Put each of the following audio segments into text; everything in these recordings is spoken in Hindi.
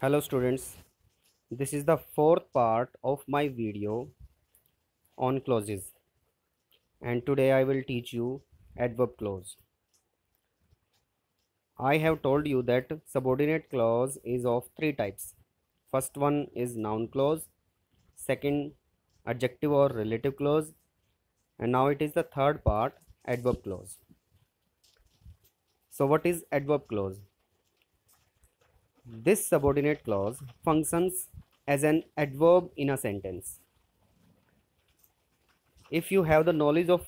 Hello students, this is the fourth part of my video on clauses, and today I will teach you adverb clause. I have told you that subordinate clause is of three types. First one is noun clause, second adjective or relative clause, and now it is the third part, adverb clause. So what is adverb clause? This subordinate clause functions as an adverb in a sentence. If you have the knowledge of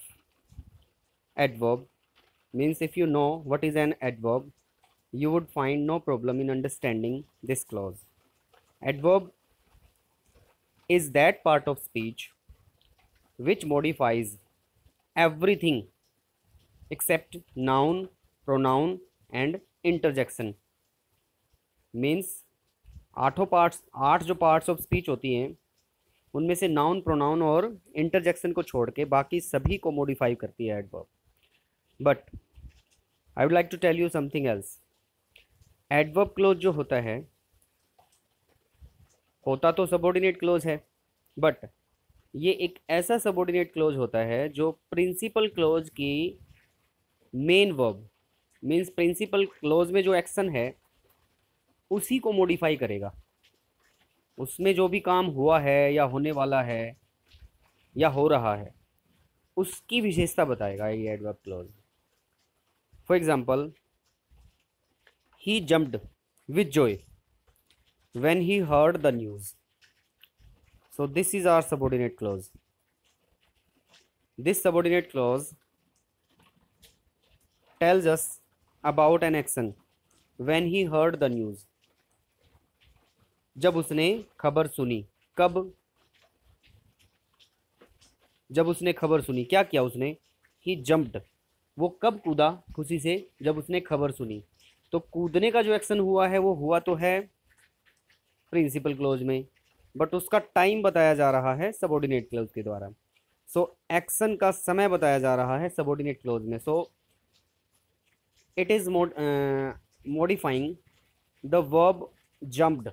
adverb, means if you know what is an adverb, you would find no problem in understanding this clause. Adverb is that part of speech which modifies everything except noun, pronoun and interjection. Means आठ जो पार्ट्स ऑफ स्पीच होती हैं उनमें से नाउन, प्रोनाउन और इंटरजेक्शन को छोड़ के बाकी सभी को मॉडिफाई करती है adverb. But I would like to tell you something else. Adverb clause जो होता तो सबऑर्डिनेट क्लोज है, बट ये एक ऐसा सबऑर्डिनेट क्लोज होता है जो प्रिंसिपल क्लोज की main verb means principal clause में जो एक्शन है उसी को मॉडिफाई करेगा. उसमें जो भी काम हुआ है या होने वाला है या हो रहा है उसकी विशेषता बताएगा ये adverb close. For example, he jumped with Joy when he heard the news. So this is our subordinate clause. This subordinate clause tells us about an action when he heard the news. जब उसने खबर सुनी. कब? जब उसने खबर सुनी. क्या किया उसने? he jumped. वो कब कूदा खुशी से? जब उसने खबर सुनी. तो कूदने का जो एक्शन हुआ है वो हुआ तो है प्रिंसिपल क्लोज में, बट उसका टाइम बताया जा रहा है सबऑर्डिनेट क्लोज के द्वारा. सो एक्शन का समय बताया जा रहा है सबऑर्डिनेट क्लोज में. So it is modifying the verb jumped.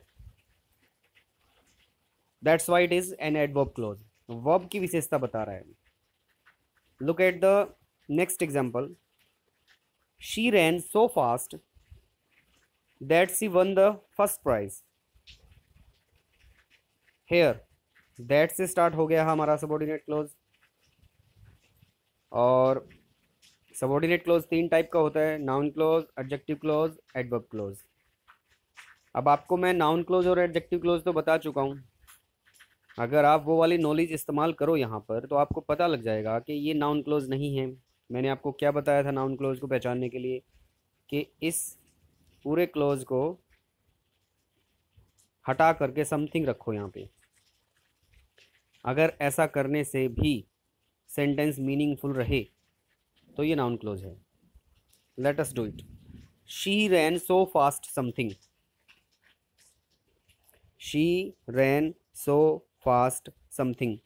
That's why it is an adverb clause. Verb की विशेषता बता रहा है. Look at the next example. She ran so fast that she won the first prize. Here that से स्टार्ट हो गया हमारा सबऑर्डिनेट क्लोज. और सबऑर्डिनेट क्लोज तीन टाइप का होता है, noun clause, adjective clause, adverb clause. अब आपको मैं नाउन क्लोज और एडजेक्टिव क्लोज तो बता चुका हूँ. अगर आप वो वाली नॉलेज इस्तेमाल करो यहाँ पर तो आपको पता लग जाएगा कि ये नाउन क्लोज नहीं है. मैंने आपको क्या बताया था नाउन क्लोज को पहचानने के लिए, कि इस पूरे क्लोज को हटा करके समथिंग रखो यहाँ पे. अगर ऐसा करने से भी सेंटेंस मीनिंगफुल रहे तो ये नाउन क्लोज है. Let us do it. She ran so fast something. She ran so fast something.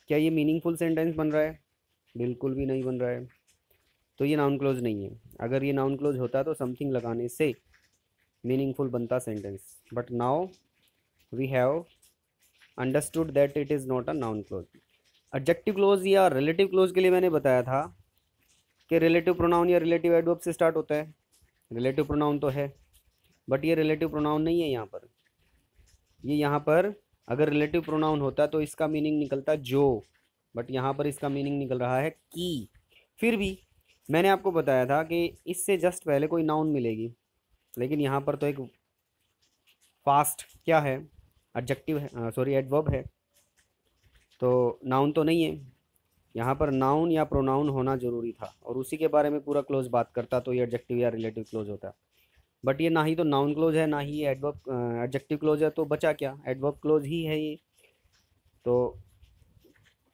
क्या ये मीनिंगफुल सेंटेंस बन रहा है? बिल्कुल भी नहीं बन रहा है. तो ये नाउन क्लोज नहीं है. अगर ये नाउन क्लोज होता तो समथिंग लगाने से मीनिंगफुल बनता sentence. But now we have understood that it is not a noun clause. Adjective clause या रिलेटिव क्लोज के लिए मैंने बताया था कि रिलेटिव प्रोनाउन या रिलेटिव एडवर्ब से स्टार्ट होता है. रिलेटिव प्रोनाउन तो है, बट ये रिलेटिव प्रोनाउन नहीं है यहाँ पर. ये यहाँ पर अगर रिलेटिव प्रोनाउन होता तो इसका मीनिंग निकलता जो, बट यहाँ पर इसका मीनिंग निकल रहा है की. फिर भी मैंने आपको बताया था कि इससे जस्ट पहले कोई नाउन मिलेगी, लेकिन यहाँ पर तो एक फास्ट क्या है, एडजेक्टिव है, सॉरी एडवर्ब है. तो नाउन तो नहीं है. यहाँ पर नाउन या प्रोनाउन होना ज़रूरी था और उसी के बारे में पूरा क्लोज बात करता तो ये एडजेक्टिव या रिलेटिव क्लोज होता. बट ये ना ही तो नाउन क्लोज है ना ही एडवर्ब एडजेक्टिव क्लोज है, तो बचा क्या? एडवर्ब क्लोज ही है ये. तो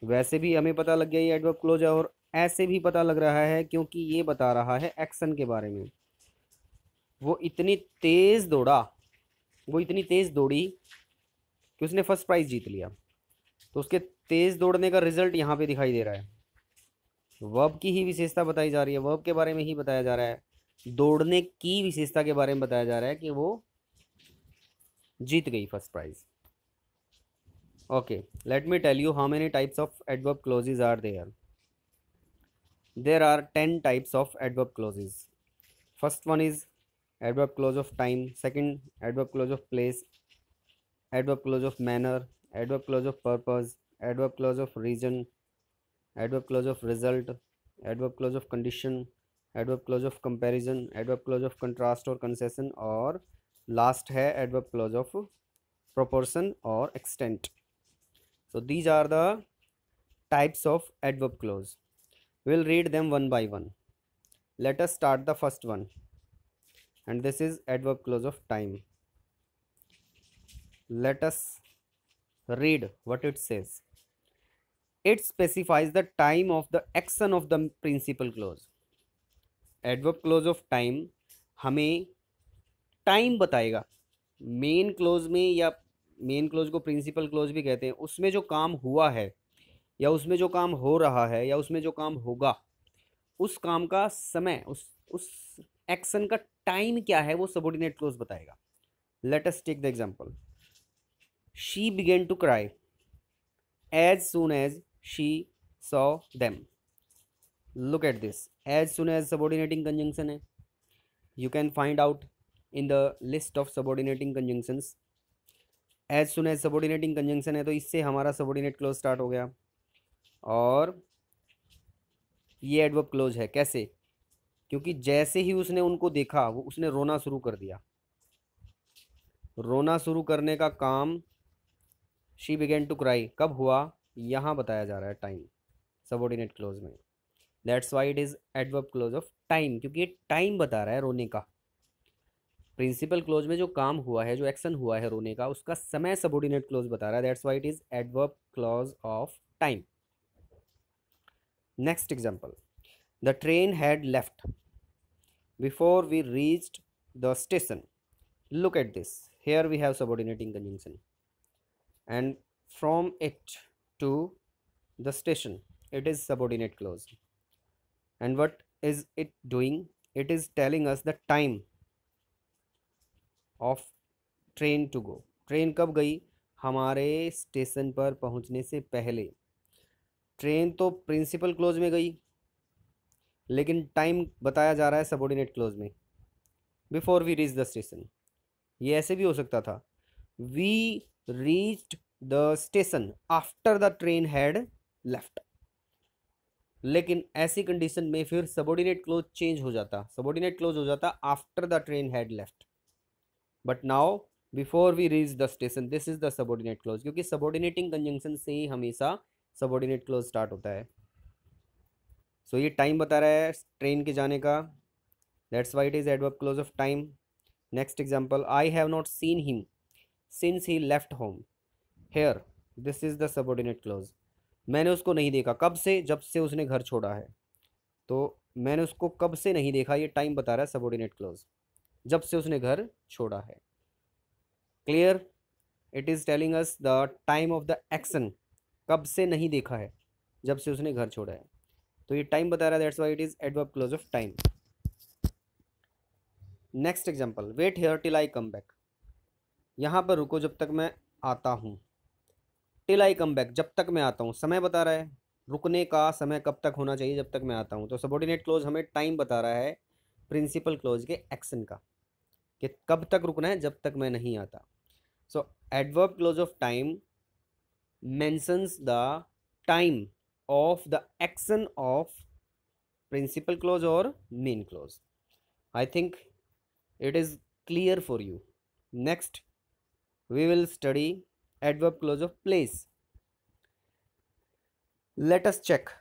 वैसे भी हमें पता लग गया ये एडवर्ब क्लोज है, और ऐसे भी पता लग रहा है क्योंकि ये बता रहा है एक्शन के बारे में. वो इतनी तेज़ दौड़ी कि उसने फर्स्ट प्राइज़ जीत लिया. तो उसके तेज़ दौड़ने का रिजल्ट यहाँ पे दिखाई दे रहा है. वर्ब की ही विशेषता बताई जा रही है, वर्ब के बारे में ही बताया जा रहा है. दौड़ने की विशेषता के बारे में बताया जा रहा है कि वो जीत गई first prize. Okay, let me tell you how many types of adverb clauses are there. There are 10 types of adverb clauses. First one is adverb clause of time, second adverb clause of place, adverb clause of manner, adverb clause of purpose, adverb clause of reason, adverb clause of result, adverb clause of condition, adverb clause of comparison, adverb clause of contrast or concession, और last है adverb clause of proportion or extent. So these are the types of adverb clause. We'll read them one by one. Let us start the first one, and this is adverb clause of time. Let us read what it says. It specifies the time of the action of the principal clause. Adverb clause of time हमें टाइम बताएगा। मेन क्लोज में, या मेन क्लोज को प्रिंसिपल क्लोज भी कहते हैं, उसमें जो काम हुआ है या उसमें जो काम हो रहा है या उसमें जो काम होगा, उस काम का समय, उस एक्शन का टाइम क्या है, वो सबऑर्डिनेट क्लोज बताएगा। Let us take the example. She began to cry as soon as she saw them. Look at this, as soon as subordinating conjunction है। You can find out in the list of subordinating conjunctions. As soon as subordinating conjunction है, तो इससे हमारा सबऑर्डिनेट क्लोज स्टार्ट हो गया, और ये एडवर्ब क्लोज है। कैसे? क्योंकि जैसे ही उसने उनको देखा, वो उसने रोना शुरू कर दिया। रोना शुरू करने का काम शी बिगेन टू क्राई कब हुआ, यहाँ बताया जा रहा है टाइम, सबऑर्डिनेट क्लोज में। That's why it is adverb clause of time, क्योंकि ये टाइम बता रहा है रोने का। प्रिंसिपल क्लोज में जो काम हुआ है, जो एक्शन हुआ है रोने का, उसका समय सबऑर्डिनेट क्लोज बता रहा है। That's why it is adverb clause of time. Next example, the train had left before we reached the station. Look at this. Here we have subordinating conjunction, and from it to the station, it is subordinate clause. And what is it doing? It is telling us the time of train to go. Train कब गई? हमारे स्टेशन पर पहुंचने से पहले। ट्रेन तो प्रिंसिपल क्लोज में गई, लेकिन टाइम बताया जा रहा है सबऑर्डिनेट क्लोज में, before we reach the station. ये ऐसे भी हो सकता था, we reached the station after the train had left, लेकिन ऐसी कंडीशन में फिर सबऑर्डिनेट क्लोज चेंज हो जाता, सबऑर्डिनेट क्लोज हो जाता after the train had left. But now before we reach the station, this is the subordinate clause, क्योंकि सबऑर्डिनेटिंग कंजंक्शन से ही हमेशा सबऑर्डिनेट क्लोज स्टार्ट होता है। सो ये टाइम बता रहा है ट्रेन के जाने का। That's why it is adverb clause of time. Next example, I have not seen him since he left home. Here, this is the subordinate clause. मैंने उसको नहीं देखा, कब से? जब से उसने घर छोड़ा है। तो मैंने उसको कब से नहीं देखा, ये टाइम बता रहा है सबऑर्डिनेट क्लोज, जब से उसने घर छोड़ा है। Clear? It is telling us the time of the action, कब से नहीं देखा है, जब से उसने घर छोड़ा है, तो ये टाइम बता रहा है। That's why it is adverb clause of time. Next example, wait here till I come back. यहाँ पर रुको जब तक मैं आता हूँ। टिल आई कम बैक, जब तक मैं आता हूँ, समय बता रहा है रुकने का समय कब तक होना चाहिए, जब तक मैं आता हूँ। तो सबऑर्डिनेट क्लोज हमें टाइम बता रहा है प्रिंसिपल क्लोज के एक्शन का, कि कब तक रुकना है, जब तक मैं नहीं आता। So adverb clause of time mentions the time of the action of principal clause और main clause. I think it is clear for you. Next we will study adverb clause of place. Let us check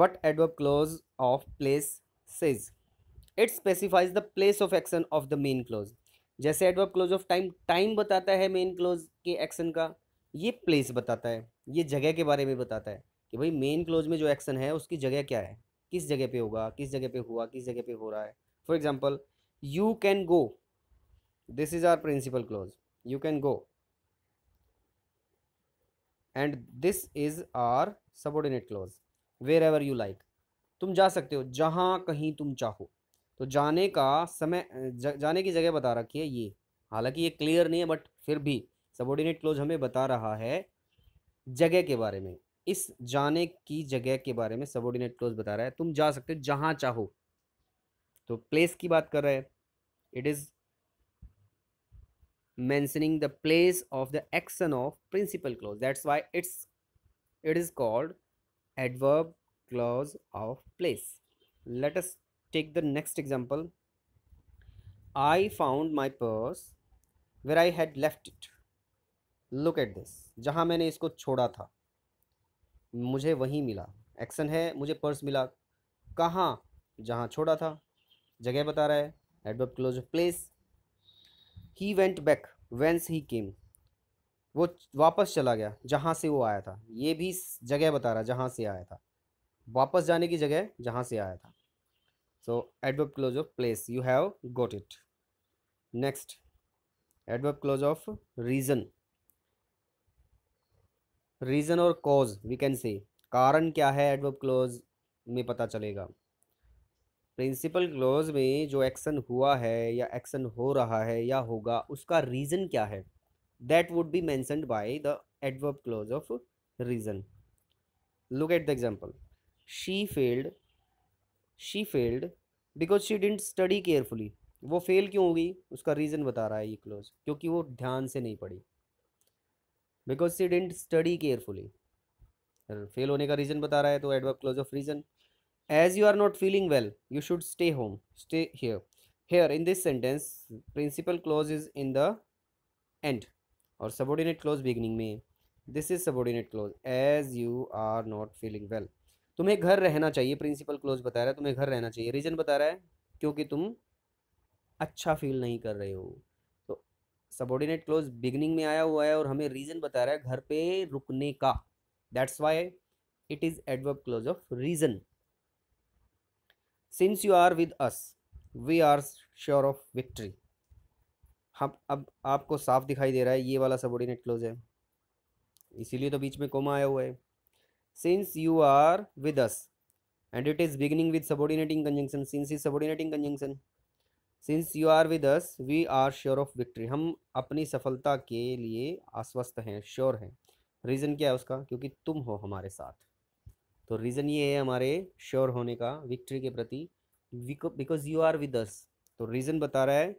what adverb clause of place says. It specifies the place of action of the main clause. जैसे adverb clause of time time बताता है मेन क्लोज के एक्शन का, ये प्लेस बताता है, ये जगह के बारे में बताता है कि भाई मेन क्लोज में जो एक्शन है उसकी जगह क्या है, किस जगह पे होगा, किस जगह पे हुआ, किस जगह पे हो रहा है। For example, you can go, this is our principal clause, you can go, and this is our subordinate clause, wherever you like, तुम जा सकते हो जहाँ कहीं तुम चाहो। तो जाने का समय, जाने की जगह बता रखी है ये, हालांकि ये क्लियर नहीं है बट फिर भी सबऑर्डिनेट क्लोज हमें बता रहा है जगह के बारे में, इस जाने की जगह के बारे में सबऑर्डिनेट क्लोज बता रहा है। तुम जा सकते हो जहां चाहो, तो प्लेस की बात कर रहा है। It is mentioning the place of the action of principal clause, that's why it is called adverb clause of place. Let us take the next example. I found my purse where I had left it. Look at this, जहां मैंने इसको छोड़ा था मुझे वहीं मिला। एक्शन है, मुझे पर्स मिला कहाँ, जहां छोड़ा था, जगह बता रहा है, adverb clause of place. He went back whence he came, वो वापस चला गया जहाँ से वो आया था, ये भी जगह बता रहा है जहाँ से आया था, वापस जाने की जगह जहाँ से आया था। So adverb clause of place, you have got it. Next adverb clause of reason. Reason और कॉज वी कैन से, कारण क्या है एडवर्ब क्लोज में पता चलेगा। प्रिंसिपल क्लोज में जो एक्शन हुआ है या एक्शन हो रहा है या होगा उसका रीज़न क्या है, that would be mentioned by the adverb clause of reason. Look at the example. She failed because she didn't study carefully. वो फेल क्यों होगी, उसका रीज़न बता रहा है ये क्लोज, क्योंकि वो ध्यान से नहीं पढ़ी। Because she didn't study carefully, fail होने का रीज़न बता रहा है, तो adverb clause of reason. As you are not feeling well you should stay home, stay here. Here in this sentence principal clause is in the end और सबऑर्डिनेट क्लोज बिगिनिंग में। This is subordinate clause, as you are not feeling well, तुम्हें घर रहना चाहिए। प्रिंसिपल क्लोज बता रहा है तुम्हें घर रहना चाहिए, रीज़न बता रहा है क्योंकि तुम अच्छा फील नहीं कर रहे हो। तो सबऑर्डिनेट क्लोज बिगिनिंग में आया हुआ है और हमें रीज़न बता रहा है घर पे रुकने का, that's why it is adverb clause of reason. Since you are with us we are sure of victory. हम अब आपको साफ दिखाई दे रहा है ये वाला सबऑर्डिनेट क्लोज है, इसीलिए तो बीच में कोमा आया हुआ है। Since you are with us and it is beginning with subordinating conjunction, since is subordinating conjunction. Since you are with us we are sure of victory, हम अपनी सफलता के लिए आश्वस्त हैं, श्योर हैं। रीज़न क्या है उसका, क्योंकि तुम हो हमारे साथ। तो रीज़न ये है हमारे श्योर होने का विक्ट्री के प्रति, because you are with us. तो रीज़न बता रहा है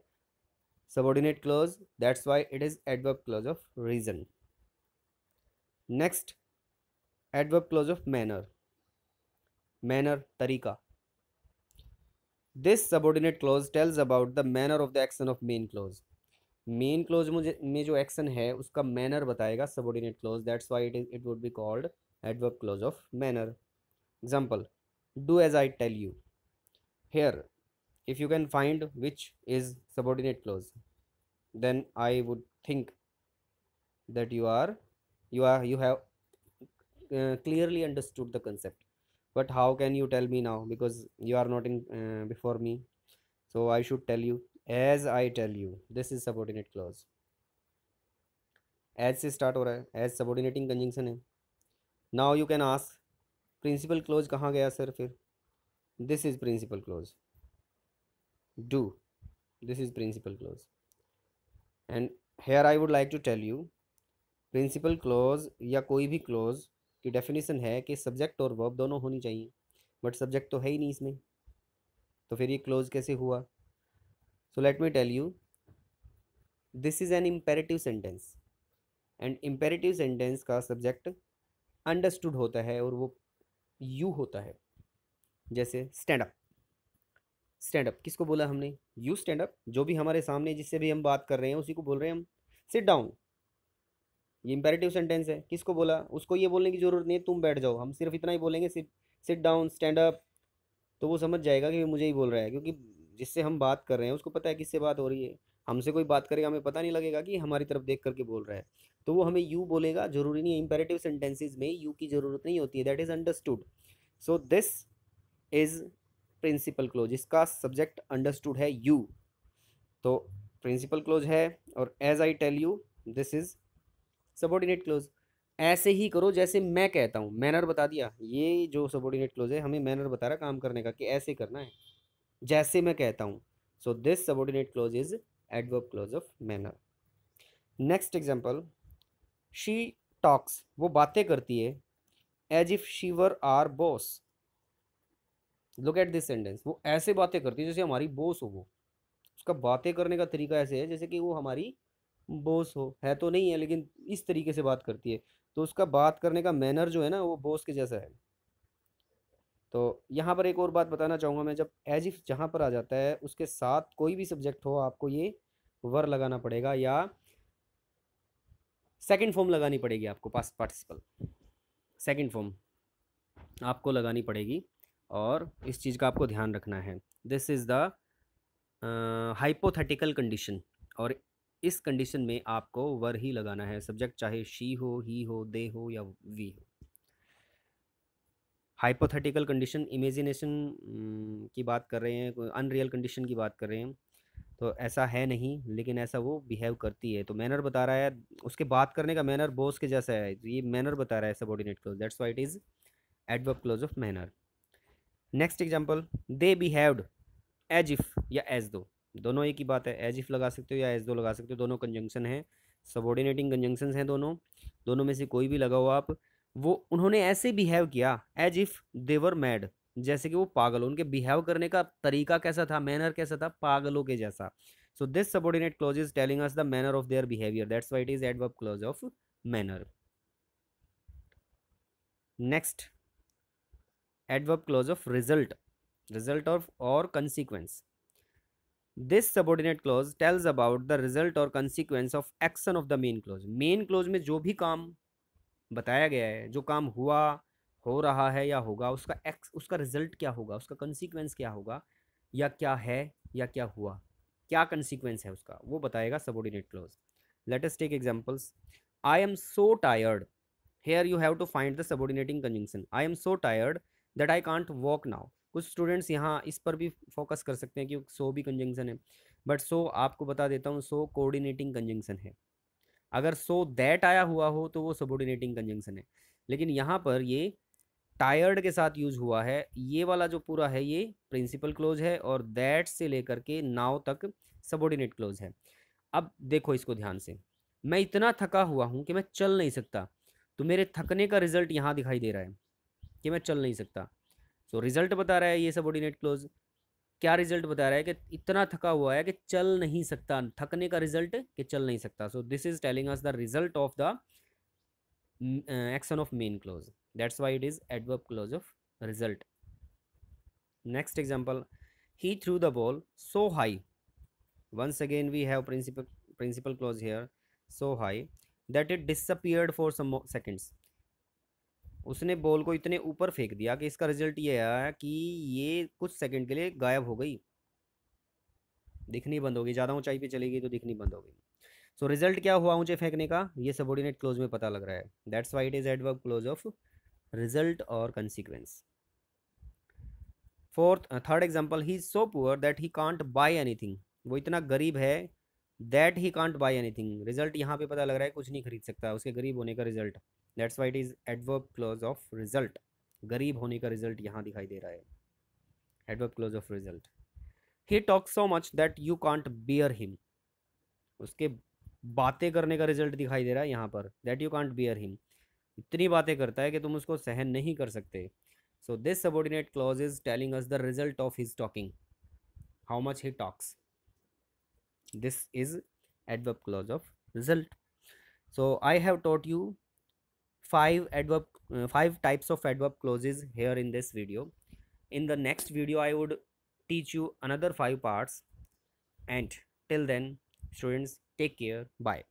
subordinate clause, that's why it is adverb clause of reason. Next adverb clause of manner. Manner तरीका। This subordinate clause tells about the manner of the action of main clause. Main clause में जो एक्शन है उसका मैनर बताएगा subordinate clause, that's why it would be called adverb clause of manner. Example, do as I tell you. Here if you can find which is subordinate clause, then I would think that you have clearly understood the concept. But how can you tell me now, because you are not in before me, so I should tell you as I tell you, this is subordinate clause। as से start हो रहा है, as subordinating conjunction है। now you can ask principal clause कहाँ गया सर फिर, this is principal clause। do, this is principal clause। and here I would like to tell you principal clause या कोई भी क्लोज की डेफिनेशन है कि सब्जेक्ट और वर्ब दोनों होनी चाहिए, बट सब्जेक्ट तो है ही नहीं इसमें, तो फिर ये क्लोज कैसे हुआ। So let me tell you, this is an imperative sentence and imperative sentence का सब्जेक्ट अंडरस्टूड होता है और वो यू होता है। जैसे स्टैंड अप, स्टैंड अप किसको बोला हमने, यू स्टैंड अप, जो भी हमारे सामने जिससे भी हम बात कर रहे हैं उसी को बोल रहे हैं हम। सिट डाउन, ये इंपेरेटिव सेंटेंस है, किसको बोला, उसको ये बोलने की ज़रूरत नहीं है तुम बैठ जाओ, हम सिर्फ इतना ही बोलेंगे sit, sit down, stand up, तो वो समझ जाएगा कि मुझे ही बोल रहा है, क्योंकि जिससे हम बात कर रहे हैं उसको पता है किससे बात हो रही है। हमसे कोई बात करेगा हमें पता नहीं लगेगा कि हमारी तरफ देख करके बोल रहा है, तो वो हमें यू बोलेगा, ज़रूरी नहीं है। इंपेरेटिव सेंटेंसेज में यू की ज़रूरत नहीं होती है, that is understood. So this is principal clause, इसका सब्जेक्ट अंडरस्टूड है यू, तो प्रिंसिपल क्लोज है। और as I tell you, this is subordinate clause. ऐसे ही करो जैसे मैं कहता हूँ, मैनर बता दिया, ये जो सबऑर्डिनेट क्लोज है हमें मैनर बता रहा है काम करने का, कि ऐसे करना है जैसे मैं कहता हूँ। So this subordinate clause is adverb clause of manner. Next example, she talks, वो बातें करती है, as if she were our boss. Look at this sentence, वो ऐसे बातें करती है जैसे हमारी बॉस हो वो। उसका बातें करने का तरीका ऐसे है जैसे कि वो हमारी बॉस हो, है तो नहीं है लेकिन इस तरीके से बात करती है। तो उसका बात करने का मैनर जो है ना वो बॉस के जैसा है। तो यहाँ पर एक और बात बताना चाहूँगा मैं, जब एज इफ जहाँ पर आ जाता है उसके साथ कोई भी सब्जेक्ट हो आपको ये वर लगाना पड़ेगा या सेकंड फॉर्म लगानी पड़ेगी आपको, पास्ट पार्टिसिपल सेकंड फॉर्म आपको लगानी पड़ेगी और इस चीज़ का आपको ध्यान रखना है। This is the hypothetical condition, और इस कंडीशन में आपको वर ही लगाना है, सब्जेक्ट चाहे शी हो, ही हो, दे हो या वी हो। हाइपोथेटिकल कंडीशन इमेजिनेशन की बात कर रहे हैं, कोई अनरियल कंडीशन की बात कर रहे हैं, तो ऐसा है नहीं लेकिन ऐसा वो बिहेव करती है। तो मैनर बता रहा है, उसके बात करने का मैनर बॉस के जैसा है, तो ये मैनर बता रहा है subordinate clause, that's why it is adverb clause of manner. Next example, they behaved as if या एज दो, दोनों एक ही बात है, एज इफ लगा सकते हो या एज दो लगा सकते हो, दोनों कंजंक्शन है, सबऑर्डिनेटिंग कंजंक्शंस हैं दोनों, दोनों में से कोई भी लगाओ आप। वो उन्होंने ऐसे बिहेव किया एज इफ देवर मैड, जैसे कि वो पागल हो, उनके बिहेव करने का तरीका कैसा था, मैनर कैसा था, पागलों के जैसा। So this subordinate clause is telling us the manner of their behaviour, that's why it is adverb clause of manner. Next, adverb clause of result, result of और consequence. This subordinate clause tells about the result और consequence of action of the main clause. Main clause में जो भी काम बताया गया है, जो काम हुआ, हो रहा है या होगा, उसका उसका रिजल्ट क्या होगा, उसका कंसिक्वेंस क्या होगा, या क्या है या क्या हुआ, क्या कंसिक्वेंस है उसका, वो बताएगा subordinate clause. Let us take examples. I am so tired, here you have to find the subordinating conjunction. I am so tired that I can't walk now. कुछ स्टूडेंट्स यहाँ इस पर भी फोकस कर सकते हैं कि सो भी कंजंक्शन है, बट सो आपको बता देता हूँ, सो कोऑर्डिनेटिंग कंजंक्शन है। अगर सो दैट आया हुआ हो तो वो सबऑर्डिनेटिंग कंजंक्शन है, लेकिन यहाँ पर ये टायर्ड के साथ यूज हुआ है, ये वाला जो पूरा है ये प्रिंसिपल क्लोज है, और दैट से लेकर के नाउ तक सबऑर्डिनेट क्लोज है। अब देखो इसको ध्यान से, मैं इतना थका हुआ हूँ कि मैं चल नहीं सकता, तो मेरे थकने का रिजल्ट यहाँ दिखाई दे रहा है कि मैं चल नहीं सकता। सो रिजल्ट बता रहा है ये सबऑर्डिनेट क्लोज, क्या रिजल्ट बता रहा है कि इतना थका हुआ है कि चल नहीं सकता, थकने का रिजल्ट कि चल नहीं सकता। So this is telling us the result of the action of main clause, that's why it is adverb clause of result. Next example, he threw the ball so high, once again we have principal clause here, so high that it disappeared for some seconds। उसने बॉल को इतने ऊपर फेंक दिया कि इसका रिजल्ट ये आया कि ये कुछ सेकंड के लिए गायब हो गई, दिखनी बंद हो गई, ज़्यादा ऊंचाई पे चली गई तो दिखनी बंद हो गई। सो रिजल्ट क्या हुआ ऊंचे फेंकने का, ये सबऑर्डिनेट क्लोज में पता लग रहा है, that's why it is adverb clause of result और consequence. Fourth third example, he is so poor that he can't buy anything, वो इतना गरीब है that he can't buy anything, result यहाँ पे पता लग रहा है कुछ नहीं खरीद सकता, उसके गरीब होने का result, that's why it is adverb clause of result, गरीब होने का रिजल्ट यहाँ दिखाई दे रहा है, adverb clause of result. He talk so much that you can't beer him, उसके बातें करने का रिजल्ट दिखाई दे रहा है यहाँ पर, that you can't beer him, इतनी बातें करता है कि तुम उसको सहन नहीं कर सकते। सो this subordinate clause is telling us the result of his talking, how much he talks, this is adverb clause of result. So I have taught you five types of adverb clauses here in this video. In the next video I would teach you another 5 parts, and till then students, take care, bye.